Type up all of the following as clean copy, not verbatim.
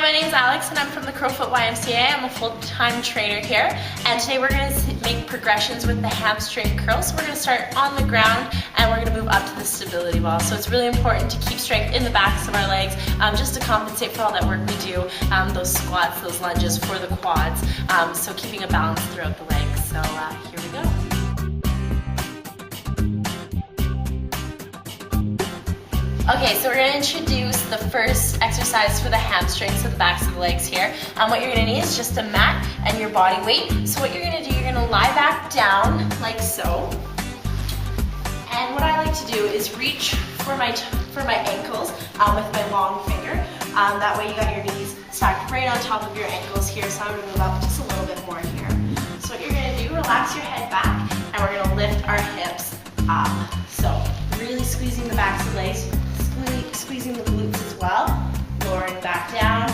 my name is Alex and I'm from the Crowfoot YMCA. I'm a full-time trainer here, and today we're going to make progressions with the hamstring curl. So we're going to start on the ground and we're going to move up to the stability ball. So it's really important to keep strength in the backs of our legs just to compensate for all that work we do, those squats, those lunges for the quads, so keeping a balance throughout the legs. So here we go. Okay, so we're going to introduce the first exercise for the hamstrings, so the backs of the legs here. What you're going to need is just a mat and your body weight. So what you're going to do, you're going to lie back down like so. And what I like to do is reach for my ankles with my long finger. That way you got your knees stacked right on top of your ankles here. So I'm going to move up just a little bit more here. So what you're going to do, relax your head back, and we're going to lift our hips up. So really squeezing the backs of the legs. Squeezing the glutes as well, lowering back down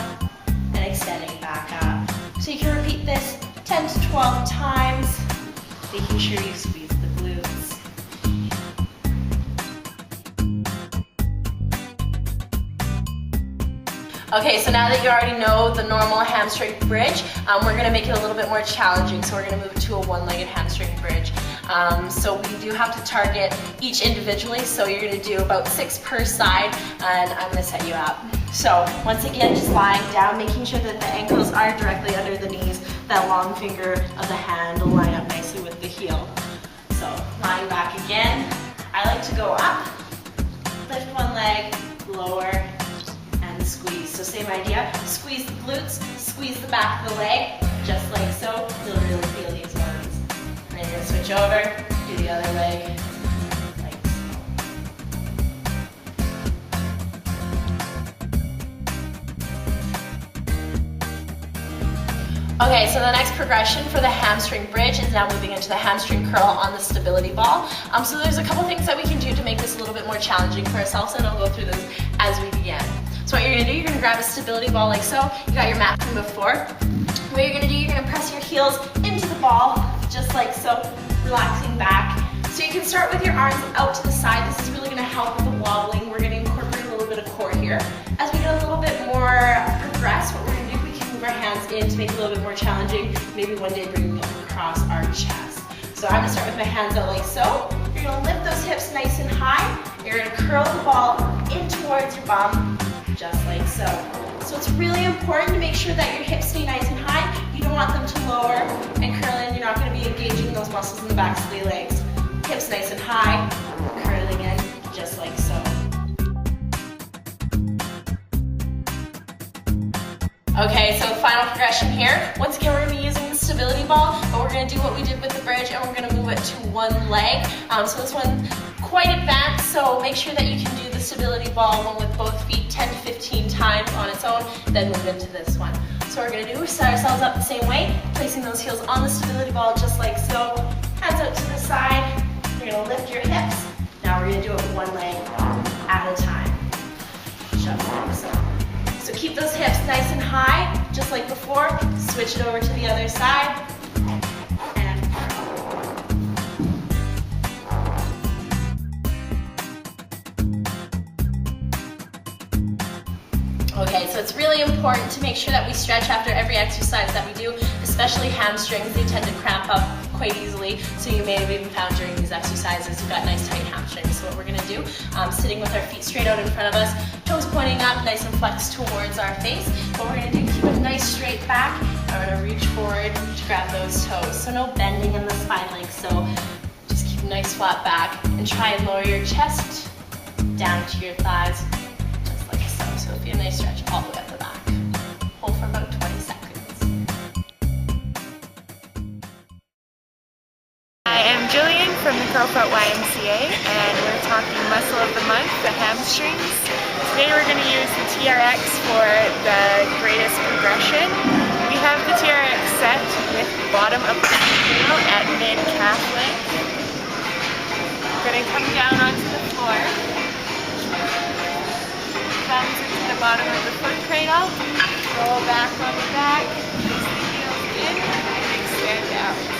and extending back up. So you can repeat this 10 to 12 times, making sure you squeeze the glutes. Okay, so now that you already know the normal hamstring bridge, we're going to make it a little bit more challenging. So we're going to move it to a one-legged hamstring bridge. So we do have to target each individually, so you're going to do about 6 per side, and I'm going to set you up. So once again, just lying down, making sure that the ankles are directly under the knees, that long finger of the hand will line up nicely with the heel. So lying back again, I like to go up, lift one leg, lower, and squeeze. So same idea, squeeze the glutes, squeeze the back of the leg, just like so. You'll really feel these ones. And then you're going to switch over, do the other leg, like so. Okay, so the next progression for the hamstring bridge is now moving into the hamstring curl on the stability ball. So there's a couple things that we can do to make this a little bit more challenging for ourselves, and I'll go through those as we begin. So what you're going to do, you're going to grab a stability ball like so. You got your mat from before. What you're going to do, you're going to press your heels into the ball, just like so, relaxing back. So you can start with your arms out to the side. This is really going to help with the wobbling. We're going to incorporate a little bit of core here. As we get a little bit more progressed, what we're going to do, we can move our hands in to make it a little bit more challenging. Maybe one day bring them across our chest. So I'm going to start with my hands out like so. You're going to lift those hips nice and high. You're going to curl the ball in towards your bum, just like so. So it's really important to make sure that your hips stay nice and high. You don't want them to lower and curl in. You're not going to be engaging those muscles in the backs of the legs. Hips nice and high, curling in, just like so. Okay, so the final progression here. Once again, we're going to be using the stability ball, but we're going to do what we did with the bridge, and we're going to move it to one leg. So this one's quite advanced, so make sure that you can do the stability ball one with both feet 10 to 15 times on its own, then move into this one. So what we're going to do is set ourselves up the same way, placing those heels on the stability ball just like so. Hands out to the side. You're going to lift your hips. Now we're going to do it with one leg at a time. Just like so. So keep those hips nice and high, just like before. Switch it over to the other side. Okay, so it's really important to make sure that we stretch after every exercise that we do, especially hamstrings. They tend to cramp up quite easily, so you may have even found during these exercises you've got nice tight hamstrings. So what we're going to do, sitting with our feet straight out in front of us, toes pointing up, nice and flexed towards our face. What we're going to do, keep a nice straight back, and we're going to reach forward to grab those toes. So no bending in the spine like so. Just keep a nice flat back, and try and lower your chest down to your thighs. So it'll be a nice stretch all the way at the back. Hold for about 20 seconds. I am Jillian from the Crowfoot YMCA, and we're talking muscle of the month, the hamstrings. Today we're going to use the TRX for the greatest progression. We have the TRX set with bottom of the heel at mid-calf length. We're going to come down onto the floor. Thumbs into the bottom of the foot cradle, roll back on the back, place the heels in, and extend out.